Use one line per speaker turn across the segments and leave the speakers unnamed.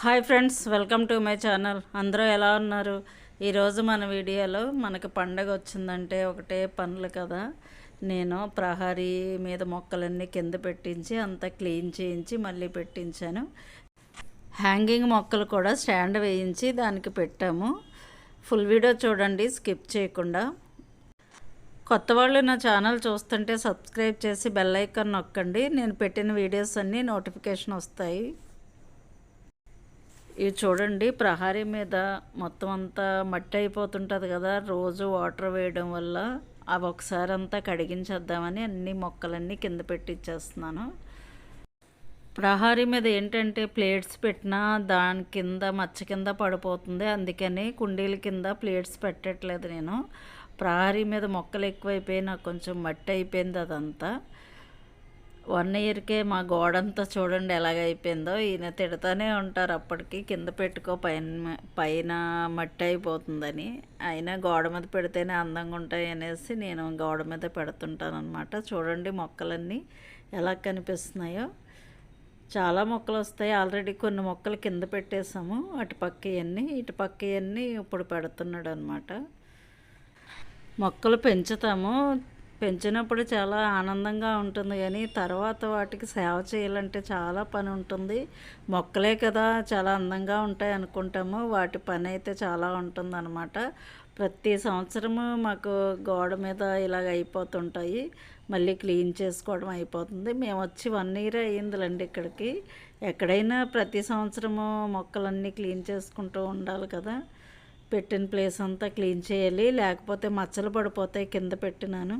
Hi friends, welcome to my channel. అందరూ ఎలా ఉన్నారు? ఈరోజు మన వీడియోలో మనకు పండగ వచ్చిందంటే ఒకటే పనులు కదా. నేను ప్రహరీ మీద మొక్కలన్నీ కింద పెట్టించి అంతా క్లీన్ చేయించి మళ్ళీ పెట్టించాను. హ్యాంగింగ్ మొక్కలు కూడా స్టాండ్ వేయించి దానికి పెట్టాము. ఫుల్ వీడియో చూడండి, స్కిప్ చేయకుండా. కొత్త వాళ్ళు నా ఛానల్ చూస్తుంటే సబ్స్క్రైబ్ చేసి బెల్ ఐకాన్ నొక్కండి. నేను పెట్టిన వీడియోస్ అన్నీ నోటిఫికేషన్ వస్తాయి. ఇవి చూడండి, ప్రహరీ మీద మొత్తం అంతా మట్టి అయిపోతుంటుంది కదా, రోజు వాటర్ వేయడం వల్ల అవి ఒకసారి అంతా కడిగించేద్దామని అన్ని మొక్కలన్నీ కింద పెట్టించేస్తున్నాను. ప్రహరీ మీద ఏంటంటే ప్లేట్స్ పెట్టినా దాని కింద మచ్చ కింద పడిపోతుంది, అందుకని కుండీల కింద ప్లేట్స్ పెట్టట్లేదు నేను. ప్రహరీ మీద మొక్కలు ఎక్కువైపోయి నాకు కొంచెం మట్టి అయిపోయింది అదంతా. 1 ఇయర్కే మా గోడంతా చూడండి ఎలాగైపోయిందో. ఈయన తిడతానే ఉంటారు అప్పటికి, కింద పెట్టుకో పైన మట్టి అయిపోతుందని. అయినా గోడ మీద పెడితేనే అందంగా ఉంటాయి అనేసి నేను గోడ మీద పెడుతుంటాను అనమాట. చూడండి మొక్కలన్నీ ఎలా కనిపిస్తున్నాయో. చాలా మొక్కలు వస్తాయి. ఆల్రెడీ కొన్ని మొక్కలు కింద పెట్టేసాము, అటుపక్క ఇవన్నీ ఇటుపక్క ఇవన్నీ ఇప్పుడు పెడుతున్నాడు అనమాట. మొక్కలు పెంచినప్పుడు చాలా ఆనందంగా ఉంటుంది, కానీ తర్వాత వాటికి సేవ చేయాలంటే చాలా పని ఉంటుంది. మొక్కలే కదా చాలా అందంగా ఉంటాయి అనుకుంటాము, వాటి పని అయితే చాలా ఉంటుందన్నమాట. ప్రతి సంవత్సరము మాకు గోడ మీద ఇలాగ అయిపోతుంటాయి, మళ్ళీ క్లీన్ చేసుకోవడం అయిపోతుంది. మేము వచ్చి 1 ఇయర్ అయ్యిందిలేండి ఇక్కడికి. ఎక్కడైనా ప్రతి సంవత్సరము మొక్కలన్నీ క్లీన్ చేసుకుంటూ ఉండాలి కదా. పెట్టిన ప్లేస్ అంతా క్లీన్ చేయాలి, లేకపోతే మచ్చలు పడిపోతాయి కింద పెట్టినాను.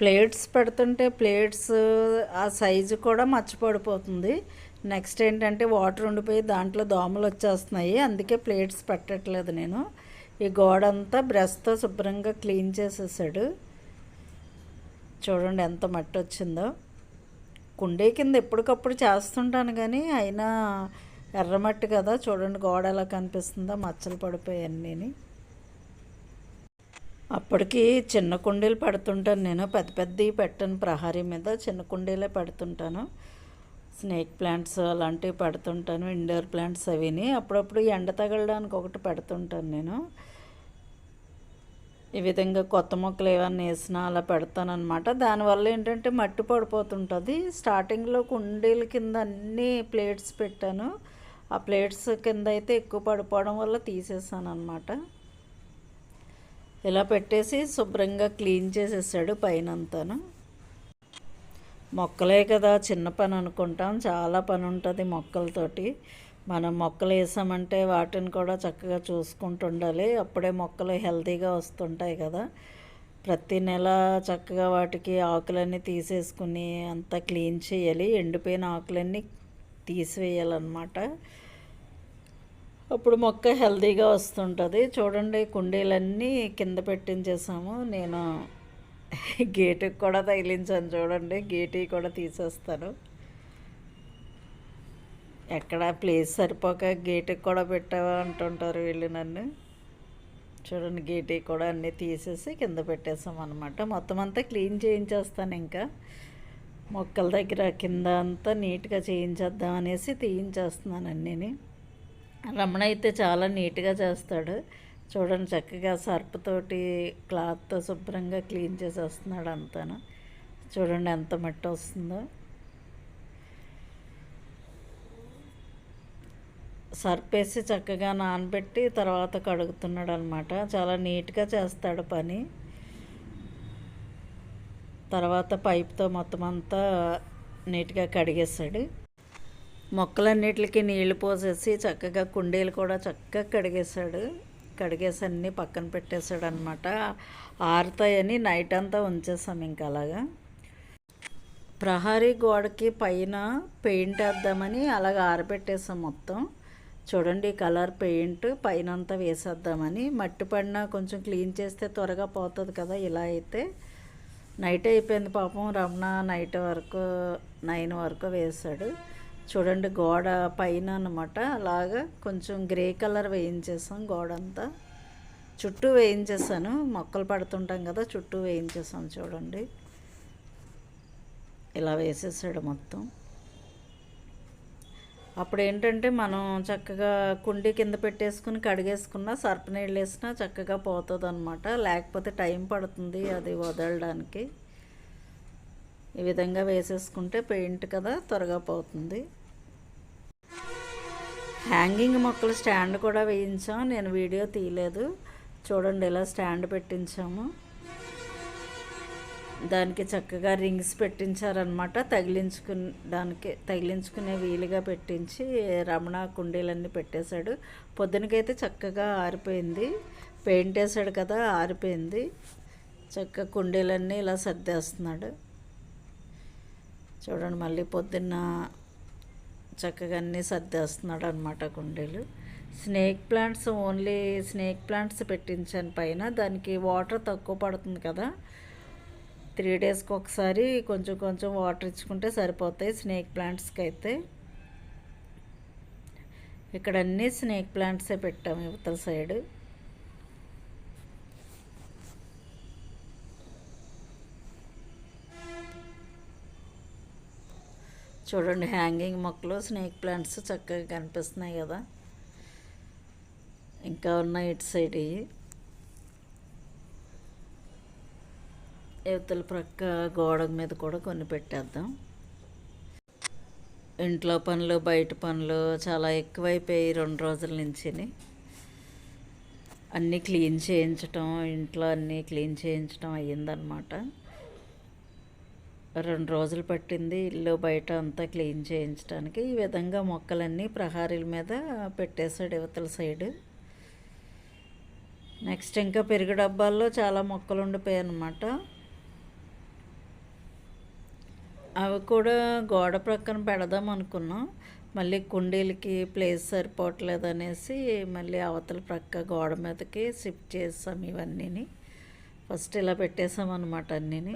ప్లేట్స్ పెడుతుంటే ప్లేట్స్ ఆ సైజు కూడా మర్చిపడిపోతుంది. నెక్స్ట్ ఏంటంటే వాటర్ ఉండిపోయి దాంట్లో దోమలు వచ్చేస్తున్నాయి, అందుకే ప్లేట్స్ పెట్టట్లేదు నేను. ఈ గోడ అంతా బ్రష్తో శుభ్రంగా క్లీన్ చేసేసాడు. చూడండి ఎంత మట్టి వచ్చిందో. కుండీ కింద ఎప్పటికప్పుడు చేస్తుంటాను, కానీ అయినా ఎర్రమట్టి కదా. చూడండి గోడ ఎలా కనిపిస్తుందో, మచ్చలు పడిపోయి అన్నీని. అప్పటికి చిన్న కుండీలు పెడుతుంటాను నేను, పెద్ద పెద్దవి పెట్టను. ప్రహరీ మీద చిన్న కుండీలే పెడుతుంటాను. స్నేక్ ప్లాంట్స్ అలాంటివి పెడుతుంటాను, ఇండోర్ ప్లాంట్స్ అవిని. అప్పుడప్పుడు ఎండ తగలడానికి ఒకటి పెడుతుంటాను నేను. ఈ విధంగా కొత్త మొక్కలు ఏమన్నా వేసినా అలా పెడతానమాట. దానివల్ల ఏంటంటే మట్టి పడిపోతుంటుంది. స్టార్టింగ్లో కుండీల కింద అన్నీ ప్లేట్స్ పెట్టాను, ఆ ప్లేట్స్ కింద అయితే ఎక్కువ పడిపోవడం వల్ల తీసేసాను అనమాట. ఇలా పెట్టేసి శుభ్రంగా క్లీన్ చేసేసాడు పైనంతాను. మొక్కలే కదా చిన్న పని అనుకుంటాం, చాలా పని ఉంటుంది మొక్కలతోటి. మనం మొక్కలు వేసామంటే వాటిని కూడా చక్కగా చూసుకుంటూ ఉండాలి, అప్పుడే మొక్కలు హెల్తీగా వస్తుంటాయి కదా. ప్రతి నెల చక్కగా వాటికి ఆకులన్నీ తీసేసుకుని అంతా క్లీన్ చేయాలి, ఎండిపోయిన ఆకులన్నీ తీసివేయాలన్నమాట. అప్పుడు మొక్క హెల్తీగా వస్తుంటుంది. చూడండి కుండీలన్నీ కింద పెట్టించేసాము. నేను గేటుకి కూడా తగిలించాను చూడండి, గేటుకి కూడా తీసేస్తాను. ఎక్కడ ప్లేస్ సరిపోక గేటుకి కూడా పెట్టావా అంటుంటారు వీళ్ళు నన్ను. చూడండి గేటుకి కూడా అన్నీ తీసేసి కింద పెట్టేసాం అనమాట. మొత్తం అంతా క్లీన్ చేయించేస్తాను. ఇంకా మొక్కల దగ్గర కింద అంతా నీట్గా చేయించేద్దాం అనేసి తీయించేస్తున్నాను అన్నీని. రమణ అయితే చాలా నీట్గా చేస్తాడు. చూడండి చక్కగా సర్పుతోటి క్లాత్తో శుభ్రంగా క్లీన్ చేసేస్తున్నాడు అంతాను. చూడండి ఎంత మట్టి వస్తుందో. సర్పేసి చక్కగా నానబెట్టి తర్వాత కడుగుతున్నాడు అనమాట. చాలా నీట్గా చేస్తాడు పని. తర్వాత పైప్తో మొత్తం అంతా నీట్గా కడిగేస్తాడు. మొక్కలన్నిటికి నీళ్లు పోసేసి చక్కగా కుండీలు కూడా చక్కగా కడిగేసి అన్నీ పక్కన పెట్టేశాడు అనమాట. ఆరుతాయని నైట్ అంతా ఉంచేసాం ఇంకా అలాగా. ప్రహరీ గోడకి పైన పెయింట్ వేద్దామని అలాగ ఆరబెట్టేసాం మొత్తం. చూడండి కలర్ పెయింట్ పైన అంతా వేసేద్దామని. మట్టి పడినా కొంచెం క్లీన్ చేస్తే త్వరగా పోతుంది కదా. ఇలా అయితే నైట్ అయిపోయింది పాపం. రమణ నైట్ వరకు 9 వరకు వేసాడు. చూడండి గోడ పైన అన్నమాట అలాగా కొంచెం గ్రే కలర్ వేయించేసాం. గోడ అంతా చుట్టూ వేయించేసాను, మొక్కలు పడుతుంటాం కదా చుట్టూ వేయించేసాం. చూడండి ఇలా వేసేసాడు మొత్తం. అప్పుడు ఏంటంటే మనం చక్కగా కుండీ కింద పెట్టేసుకుని కడిగేసుకున్న సర్ఫ్ నీళ్ళు వేసినా చక్కగా పోతుంది అనమాట. లేకపోతే టైం పడుతుంది అది వదలడానికి. ఈ విధంగా వేసేసుకుంటే పెయింట్ కదా త్వరగా పోతుంది. హ్యాంగింగ్ మొక్కలు స్టాండ్ కూడా వేయించాం, నేను వీడియో తీయలేదు. చూడండి ఇలా స్టాండ్ పెట్టించాము. దానికి చక్కగా రింగ్స్ పెట్టించారనమాట. తగిలించుకునే వీలుగా పెట్టించి రమణ కుండీలన్నీ పెట్టేశాడు. పొద్దునకైతే చక్కగా ఆరిపోయింది, పెయింట్ వేసాడు కదా ఆరిపోయింది. చక్కగా కుండీలన్నీ ఇలా సర్దేస్తున్నాడు. చూడండి మళ్ళీ పొద్దున్న చక్కగా అన్నీ సర్దేస్తున్నాడు అనమాట కుండీలు. Snake plants, only snake plants పెట్టించాను పైన. దానికి వాటర్ తక్కువ పడుతుంది కదా, 3 డేస్కి ఒకసారి కొంచెం కొంచెం వాటర్ ఇచ్చుకుంటే సరిపోతాయి స్నేక్ ప్లాంట్స్కి అయితే. ఇక్కడ అన్నీ స్నేక్ ప్లాంట్సే పెట్టాము ఇవతల సైడ్. చూడండి హ్యాంగింగ్ మొక్కలు, స్నేక్ ప్లాంట్స్ చక్కగా కనిపిస్తున్నాయి కదా. ఇంకా ఉన్నాయి ఇటు సైడ్. ఇవతల ప్రక్క గోడ మీద కూడా కొన్ని పెట్టేద్దాం. ఇంట్లో పనులు బయట పనులు చాలా ఎక్కువైపోయాయి 2 రోజుల నుంచి. అన్నీ క్లీన్ చేయించటం, ఇంట్లో అన్నీ క్లీన్ చేయించడం అయ్యిందనమాట. 2 రోజులు పట్టింది ఇల్లు బయట అంతా క్లీన్ చేయించడానికి. ఈ విధంగా మొక్కలన్నీ ప్రహారీల మీద పెట్టేశాడు ఇవతల సైడ్. నెక్స్ట్ ఇంకా పెరుగు డబ్బాల్లో చాలా మొక్కలు ఉండిపోయాయి అన్నమాట. అవి కూడా గోడ ప్రక్కన పెడదాం అనుకున్నాం, మళ్ళీ కుండీలకి ప్లేస్ సరిపోవట్లేదు అనేసి మళ్ళీ అవతల ప్రక్క గోడ మీదకి షిఫ్ట్ చేసాం ఇవన్నీని. ఫస్ట్ ఇలా పెట్టేసామన్నమాట అన్నీని.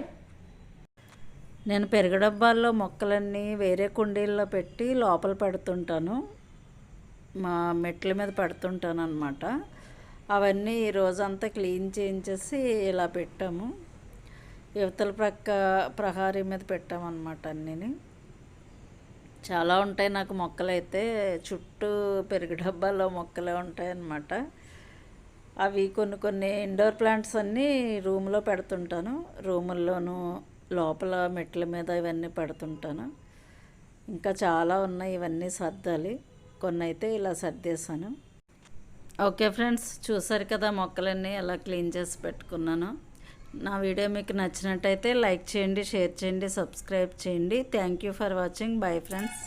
నేను పెరుగు డబ్బాల్లో మొక్కలన్నీ వేరే కుండీల్లో పెట్టి లోపల పెడుతుంటాను, మా మెట్ల మీద పెడుతుంటాను అనమాట. అవన్నీ ఈ రోజంతా క్లీన్ చేయించేసి ఇలా పెట్టాము. యువతల ప్రక్క ప్రహారీ మీద పెట్టామన్నమాట అన్నీ. చాలా ఉంటాయి నాకు మొక్కలైతే, చుట్టూ పెరుగు డబ్బాల్లో మొక్కలే ఉంటాయన్నమాట. అవి కొన్ని ఇండోర్ ప్లాంట్స్ అన్నీ రూమ్లో పెడుతుంటాను, రూముల్లోనూ లోపల మెట్ల మీద ఇవన్నీ పెడుతుంటాను. ఇంకా చాలా ఉన్నాయి, ఇవన్నీ సర్దాలి. కొన్ని అయితే ఇలా సర్దేశాను. ఓకే ఫ్రెండ్స్, చూసారు కదా మొక్కలన్నీ ఎలా క్లీన్ చేసి పెట్టుకున్నాను. నా వీడియో మీకు నచ్చినట్టయితే లైక్ చేయండి, షేర్ చేయండి, సబ్స్క్రైబ్ చేయండి. Thank you for watching. Bye friends.